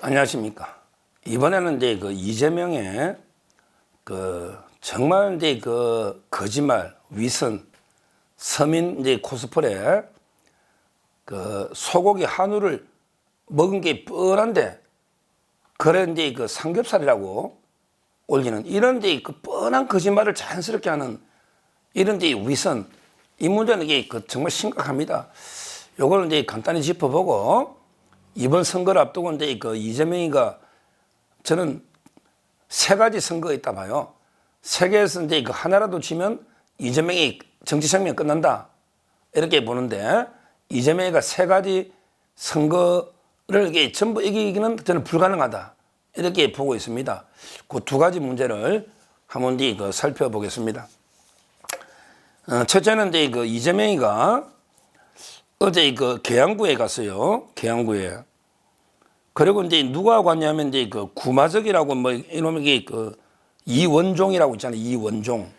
안녕하십니까. 이번에는 이제 이재명의 정말 이제 거짓말, 위선, 서민 이제 코스프레 소고기 한우를 먹은 게 뻔한데 그래 이제 삼겹살이라고 올리는 이런 이제 뻔한 거짓말을 자연스럽게 하는 이런 이제 위선, 이 문제는 이게 정말 심각합니다. 요걸 이제 간단히 짚어보고 이번 선거를 앞두고 이제 이재명이가 저는 세 가지 선거가 있다 봐요. 세 개에서 이제 하나라도 지면 이재명이 정치 생명 끝난다 이렇게 보는데 이재명이가 세 가지 선거를 이게 전부 이기기는 저는 불가능하다 이렇게 보고 있습니다. 그 두 가지 문제를 한번 이제 살펴보겠습니다. 첫째는 이제 이재명이가 어제 계양구에 갔어요. 계양구에. 그리고 이제 누가 갔냐면 이제 구마적이라고 뭐 이놈의 이원종이라고 있잖아요. 이원종.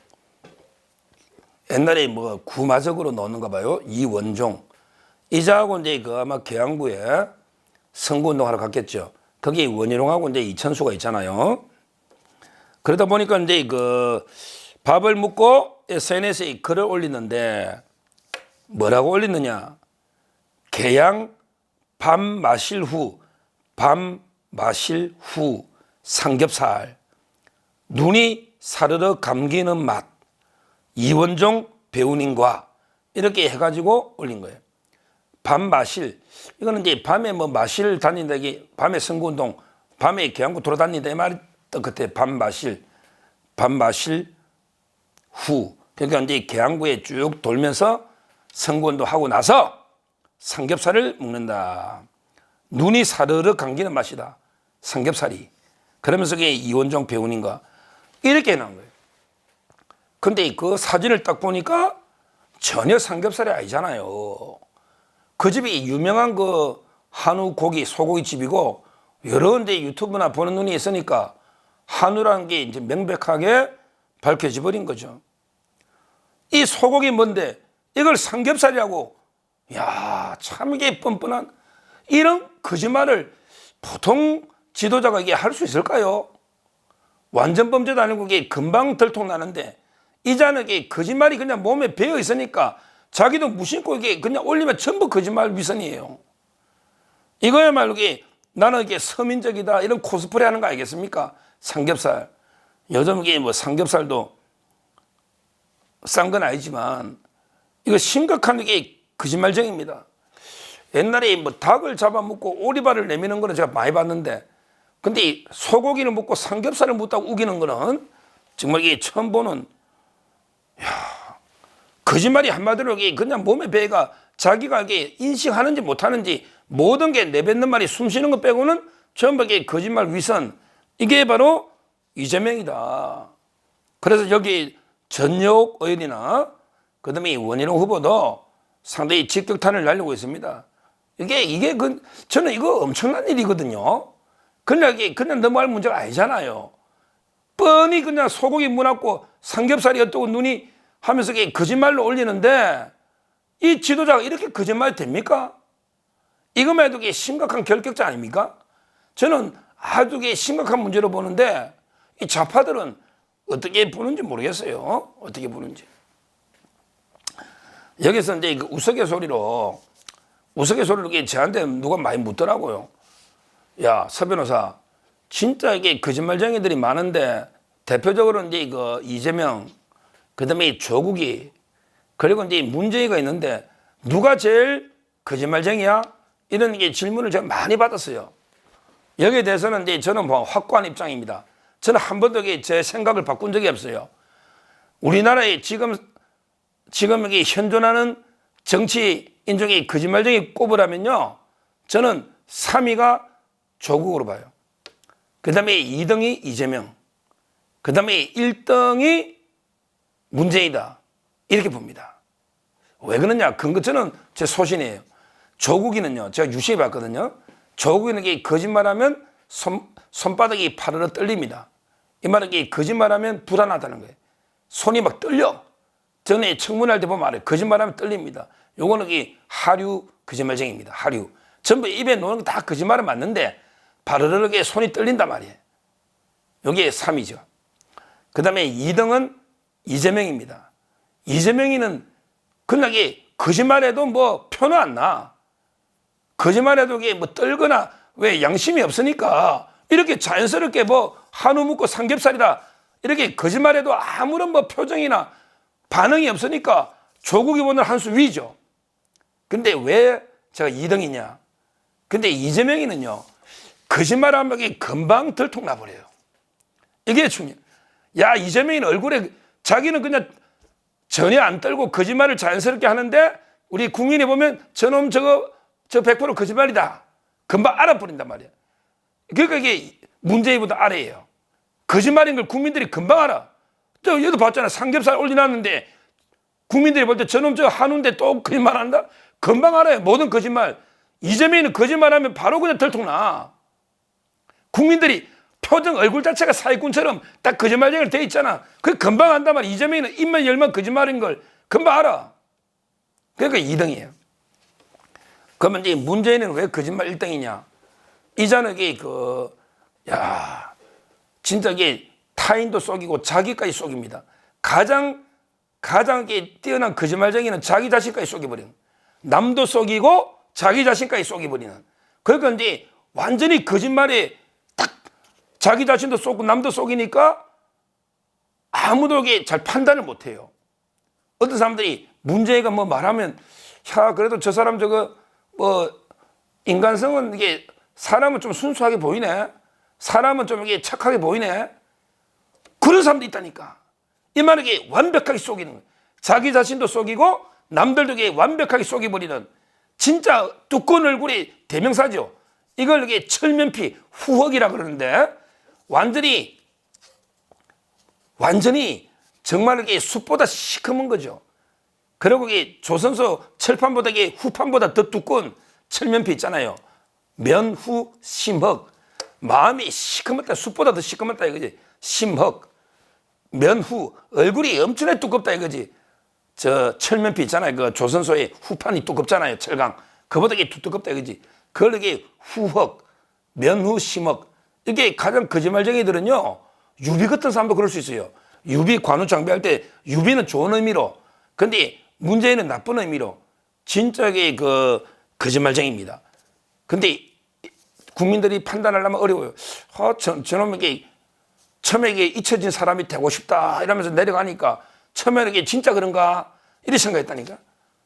옛날에 뭐 구마적으로 넣는가 봐요. 이원종. 이자하고 이제 아마 계양구에 선거운동하러 갔겠죠. 거기 원희룡하고 이제 이천수가 있잖아요. 그러다 보니까 이제 밥을 먹고 SNS에 글을 올리는데 뭐라고 올리느냐. 계양 밤 마실 후 삼겹살 눈이 사르르 감기는 맛 이원종 배우님과 이렇게 해가지고 올린 거예요. 밤 마실 이거는 이제 밤에 뭐 마실 다닌다 이게 밤에 선거운동 밤에 계양구 돌아다닌다 이 말이 그때 밤 마실 후 그러니까 이제 계양구에 쭉 돌면서 선거운동 하고 나서 삼겹살을 먹는다. 눈이 사르르 감기는 맛이다. 삼겹살이. 그러면서 그게 이원종 배우님과 이렇게 해놓은 거예요. 근데 그 사진을 딱 보니까 전혀 삼겹살이 아니잖아요. 그 집이 유명한 한우 고기, 소고기 집이고 여러 군데 유튜브나 보는 눈이 있으니까 한우라는 게 이제 명백하게 밝혀져 버린 거죠. 이 소고기 뭔데 이걸 삼겹살이라고 야, 참 이게 뻔뻔한 이런 거짓말을 보통 지도자가 이게 할 수 있을까요? 완전 범죄도 아니고 이게 금방 들통나는데 이자는 이게 거짓말이 그냥 몸에 배어 있으니까 자기도 무심코 이게 그냥 올리면 전부 거짓말 위선이에요. 이거야말로 이게 나는 이게 서민적이다 이런 코스프레 하는 거 알겠습니까? 삼겹살. 요즘 이게 뭐 삼겹살도 싼 건 아니지만 이거 심각한 이게 거짓말쟁입니다. 옛날에 뭐 닭을 잡아먹고 오리발을 내미는 거는 제가 많이 봤는데 근데 이 소고기를 먹고 삼겹살을 먹다고 우기는 거는 정말 이게 처음 보는 거짓말이 한마디로 이게 그냥 몸의 배가 자기가 이게 인식하는지 못하는지 모든 게 내뱉는 말이 숨 쉬는 것 빼고는 전부 이게 거짓말 위선 이게 바로 이재명이다. 그래서 여기 전역 의원이나 그다음에 원희룡 후보도 상당히 직격탄을 날리고 있습니다. 이게 저는 이거 엄청난 일이거든요. 그냥 넘어갈 문제가 아니잖아요. 뻔히 그냥 소고기 문학고 삼겹살이 어떠고 눈이 하면서 거짓말로 올리는데 이 지도자가 이렇게 거짓말이 됩니까? 이것만 해도 심각한 결격자 아닙니까? 저는 아주 심각한 문제로 보는데 이 좌파들은 어떻게 보는지 모르겠어요. 어떻게 보는지. 여기서 이제 우스갯소리로 저한테 누가 많이 묻더라고요. 야, 서 변호사, 진짜 이게 거짓말쟁이들이 많은데 대표적으로 이제 이재명, 그다음에 조국이 그리고 이제 문재인이가 있는데 누가 제일 거짓말쟁이야? 이런 질문을 제가 많이 받았어요. 여기에 대해서는 이제 저는 뭐 확고한 입장입니다. 저는 한 번도 제 생각을 바꾼 적이 없어요. 우리나라에 지금 여기 현존하는 정치인 중에 거짓말쟁이 꼽으라면요. 저는 3위가 조국으로 봐요. 그 다음에 2등이 이재명. 그 다음에 1등이 문재인이다. 이렇게 봅니다. 왜 그러냐? 저는 제 소신이에요. 조국이는요. 제가 유심히 봤거든요. 조국이는 거짓말하면 손바닥이 파르르 떨립니다. 이 말은 거짓말하면 불안하다는 거예요. 손이 막 떨려. 전에 청문할 때 보면 알아요. 거짓말하면 떨립니다. 요거는 하류 거짓말쟁이입니다. 하류. 전부 입에 놓는 거 다 거짓말은 맞는데 바르르게 손이 떨린단 말이에요. 여기에 3위죠. 그 다음에 2등은 이재명입니다. 이재명이는 그나게 거짓말해도 뭐 표는 안 나. 거짓말해도 이게 뭐 떨거나 왜 양심이 없으니까 이렇게 자연스럽게 뭐 한우 묵고 삼겹살이다 이렇게 거짓말해도 아무런 뭐 표정이나 반응이 없으니까 조국 의원은 한 수 위죠. 근데 왜 제가 2등이냐? 근데 이재명이는요, 거짓말하면 이게 금방 들통나버려요. 이게 중요해요. 야, 이재명이는 얼굴에 자기는 그냥 전혀 안 떨고 거짓말을 자연스럽게 하는데 우리 국민이 보면 저놈 저거 저 100% 거짓말이다. 금방 알아버린단 말이야. 그러니까 이게 문재인보다 아래예요. 거짓말인 걸 국민들이 금방 알아. 저 얘도 봤잖아. 삼겹살 올려놨는데 국민들이 볼 때 저놈 저 한우인데 또 거짓말한다? 금방 알아요. 모든 거짓말. 이재명이는 거짓말하면 바로 그냥 들통나. 국민들이 표정 얼굴 자체가 사기꾼처럼 딱 거짓말쟁이로 돼 있잖아. 그게 금방 안단 말이야. 이재명이는 입만 열면 거짓말인 걸 금방 알아. 그러니까 2등이에요. 그러면 이제 문재인은 왜 거짓말 1등이냐? 이자는 이게 진짜 이게 타인도 속이고 자기까지 속입니다. 가장 이게 뛰어난 거짓말쟁이는 자기 자신까지 속여버리는. 남도 속이고 자기 자신까지 속여버리는. 그러니까 이제 완전히 거짓말에 딱 자기 자신도 속고 남도 속이니까 아무도 이게 잘 판단을 못 해요. 어떤 사람들이 문재인가 뭐 말하면 야, 그래도 저 사람 저거 뭐 인간성은 이게 사람은 좀 순수하게 보이네. 사람은 좀 이게 착하게 보이네. 그런 사람도 있다니까. 이 말은 이게 완벽하게 속이는 거예요. 자기 자신도 속이고 남들도 이게 완벽하게 속여버리는 진짜 두꺼운 얼굴이 대명사죠. 이걸 이게 철면피 후흑이라 그러는데 완전히 정말 이게 숯보다 시커먼 거죠. 그리고 이게 조선소 철판보다 이게 후판보다 더 두꺼운 철면피 있잖아요. 면후 심흑. 마음이 시커멓다. 숯보다 더 시커멓다 이거지. 심흑. 면후. 얼굴이 엄청나게 두껍다 이거지. 저 철면피 있잖아요. 그 조선소의 후판이 두껍잖아요. 철강. 그보다 이게 두껍다 이거지. 그걸 이게 후흑. 면후 심흑. 이게 가장 거짓말쟁이들은요. 유비 같은 사람도 그럴 수 있어요. 유비 관우 장비할 때 유비는 좋은 의미로. 근데 문재인은 나쁜 의미로. 진짜 이게 거짓말쟁이입니다. 근데 국민들이 판단하려면 어려워요. 저놈에게 처음에 이게 잊혀진 사람이 되고 싶다 이러면서 내려가니까 처음에 이게 진짜 그런가 이렇게 생각했다니까.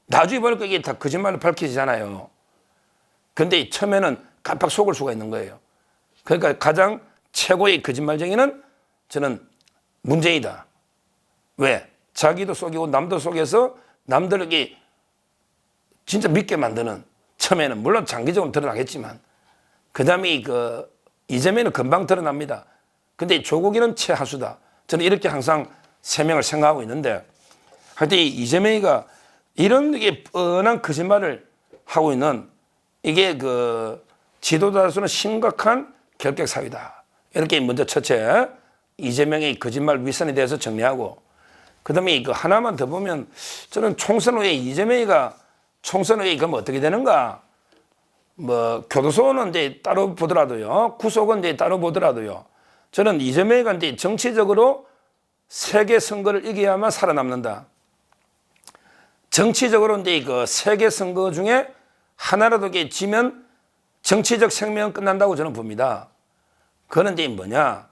나중에 보니까 이게 다 거짓말로 밝혀지잖아요. 근데 처음에는 깜빡 속을 수가 있는 거예요. 그러니까 가장 최고의 거짓말쟁이는 저는 문재인이다. 왜? 자기도 속이고 남도 속여서 남들에게 진짜 믿게 만드는, 처음에는 물론 장기적으로 드러나겠지만 그 다음에 이재명은 금방 드러납니다. 근데 조국이는 최하수다. 저는 이렇게 항상 세 명을 생각하고 있는데 하여튼 이재명이가 이런 게 뻔한 거짓말을 하고 있는 이게 지도자로서는 심각한 결격 사유다. 이렇게 먼저 첫째 이재명의 거짓말 윗선에 대해서 정리하고 그 다음에 하나만 더 보면 저는 총선 후에 이재명이가 총선 후에 그러면 어떻게 되는가? 뭐 교도소는 이제 따로 보더라도요, 구속은 이제 따로 보더라도요. 저는 이재명이가 이제 정치적으로 세계 선거를 이겨야만 살아남는다. 정치적으로 이제 세계 선거 중에 하나라도 이게 지면 정치적 생명은 끝난다고 저는 봅니다. 그거는 이제 뭐냐?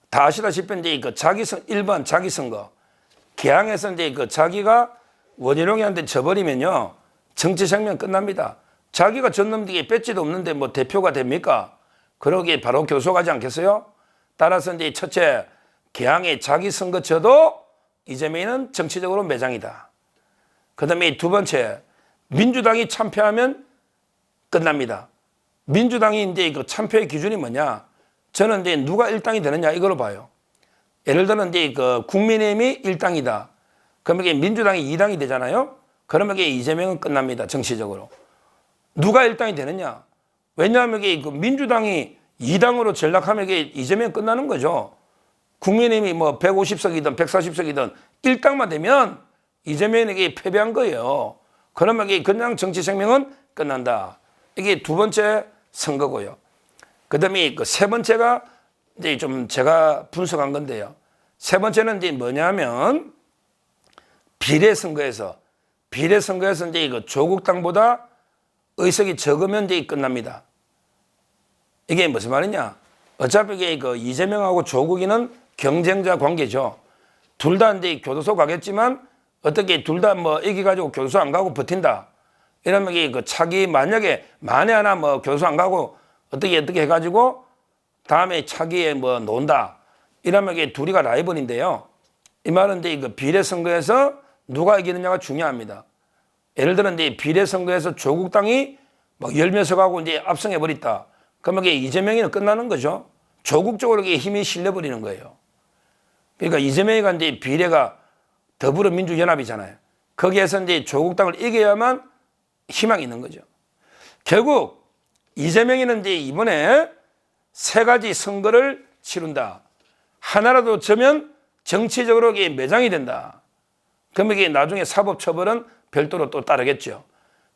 다 아시다시피 이제 일반 자기선거. 개항에서 이제 자기가 원희룡이한테 져버리면요. 정치 생명 끝납니다. 자기가 졌는데 이게 배지도 없는데 뭐 대표가 됩니까? 그러기에 바로 교수 가지 않겠어요? 따라서 이제 첫째, 개항에 자기 선거 져도 이재명은 정치적으로 매장이다. 그 다음에 두 번째, 민주당이 참패하면 끝납니다. 민주당이 이제 참패의 기준이 뭐냐? 저는 이제 누가 일당이 되느냐 이걸로 봐요. 예를 들면 이제 국민의힘이 1당이다. 그러면 이게 민주당이 2당이 되잖아요. 그러면 이게 이재명은 끝납니다. 정치적으로. 누가 1당이 되느냐? 왜냐하면 이게 민주당이 2당으로 전락하면 이게 이재명 끝나는 거죠. 국민의힘이 뭐 150석이든 140석이든 1당만 되면 이재명에게 패배한 거예요. 그러면 이게 그냥 정치 생명은 끝난다. 이게 두 번째 선거고요. 그다음에 그 세 번째가 이제 좀 제가 분석한 건데요. 세 번째는 이제 뭐냐면 비례선거에서 이제 이거 조국당보다 의석이 적으면 이제 끝납니다. 이게 무슨 말이냐? 어차피 이게 그 이재명하고 조국이는 경쟁자 관계죠. 둘 다 이제 교도소 가겠지만 어떻게 둘 다 뭐 이겨가지고 교도소 안 가고 버틴다. 이러면 이게 그 차기 만약에 만에 하나 뭐 교도소 안 가고 어떻게 해가지고 다음에 차기에 뭐 논다. 이러면 이게 둘이가 라이벌인데요. 이 말은 이제 그 비례선거에서 누가 이기느냐가 중요합니다. 예를 들어 이제 비례선거에서 조국당이 막 10명 가고 이제 압승해 버렸다. 그러면 이게 이재명이는 끝나는 거죠. 조국 쪽으로 힘이 실려버리는 거예요. 그러니까 이재명이가 이제 비례가 더불어민주연합이잖아요. 거기에서 이제 조국당을 이겨야만 희망이 있는 거죠. 결국 이재명이는 이제 이번에 세 가지 선거를 치른다. 하나라도 져면 정치적으로 이게 매장이 된다. 그러면 이게 나중에 사법처벌은 별도로 또 따르겠죠.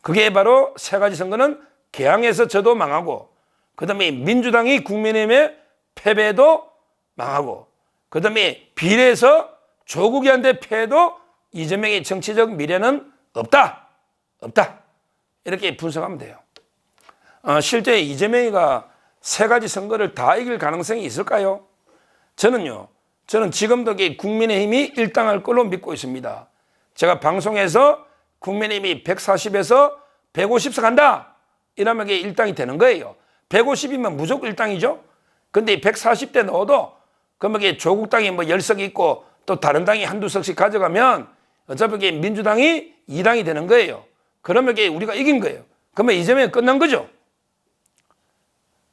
그게 바로 세 가지 선거는 개항에서 져도 망하고, 그 다음에 민주당이 국민의힘에 패배도 망하고, 그 다음에 비례에서 조국이한테 패해도 이재명의 정치적 미래는 없다. 이렇게 분석하면 돼요. 실제 이재명이가 세 가지 선거를 다 이길 가능성이 있을까요? 저는 지금도 국민의힘이 일당할 걸로 믿고 있습니다. 제가 방송에서 국민의힘이 140에서 150석 간다. 이러면 이게 일당이 되는 거예요. 150이면 무조건 일당이죠. 근데 140대 넣어도 그러면 이게 조국당이 뭐 10석이 있고 또 다른 당이 한두 석씩 가져가면 어차피 이게 민주당이 2당이 되는 거예요. 그러면 이게 우리가 이긴 거예요. 그러면 이재명이 끝난 거죠.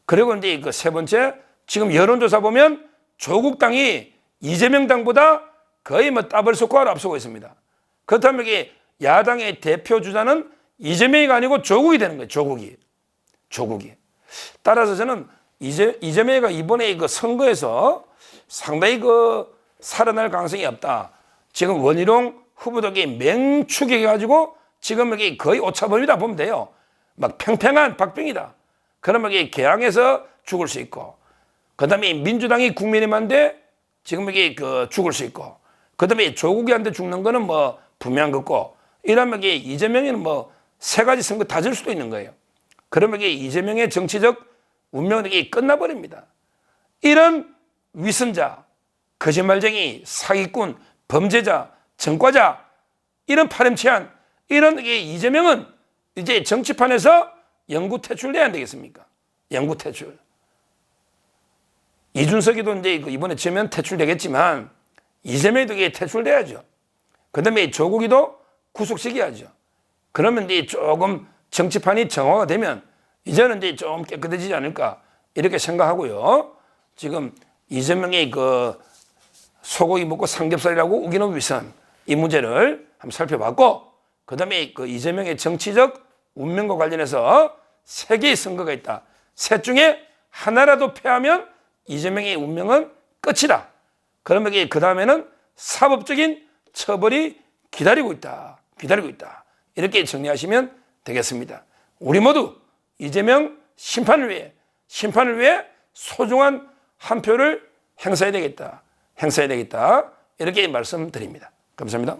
그리고 이제 그 세 번째, 지금 여론조사 보면 조국당이 이재명 당보다 거의 뭐 더블 스코어로 앞서고 있습니다. 그렇다면 이게 야당의 대표 주자는 이재명이가 아니고 조국이 되는 거예요. 조국이. 따라서 저는 이재명이가 이번에 그 선거에서 상당히 살아날 가능성이 없다. 지금 원희룡 후보도 맹추격해가지고 지금 여기 거의 오차범위다 보면 돼요. 막 팽팽한 박빙이다. 그러면 이게 개항에서 죽을 수 있고, 그 다음에 민주당이 국민의힘한테 지금 여기 죽을 수 있고, 그 다음에 조국이한테 죽는 거는 뭐 분명한 거고, 이러면 이게 이재명이는 뭐 세 가지 선거 다 질 수도 있는 거예요. 그러면 이게 이재명의 정치적 운명은 이게 끝나버립니다. 이런 위선자, 거짓말쟁이, 사기꾼, 범죄자, 전과자, 이런 파렴치한 이런 게 이재명은 이제 정치판에서 영구 퇴출돼야 안 되겠습니까? 영구 퇴출. 이준석이도 이제 이번에 지면 퇴출되겠지만 이재명도 이게 퇴출돼야죠. 그 다음에 조국이도 구속시켜야죠. 그러면 이제 조금 정치판이 정화가 되면 이제는 이제 좀 깨끗해지지 않을까 이렇게 생각하고요. 지금 이재명의 소고기 먹고 삼겹살이라고 우기는 위선, 이 문제를 한번 살펴봤고, 그 다음에 이재명의 정치적 운명과 관련해서 세 개의 선거가 있다. 셋 중에 하나라도 패하면 이재명의 운명은 끝이다. 그러면 그 다음에는 사법적인 처벌이 기다리고 있다. 이렇게 정리하시면 되겠습니다. 우리 모두 이재명 심판을 위해 소중한 한 표를 행사해야 되겠다. 이렇게 말씀드립니다. 감사합니다.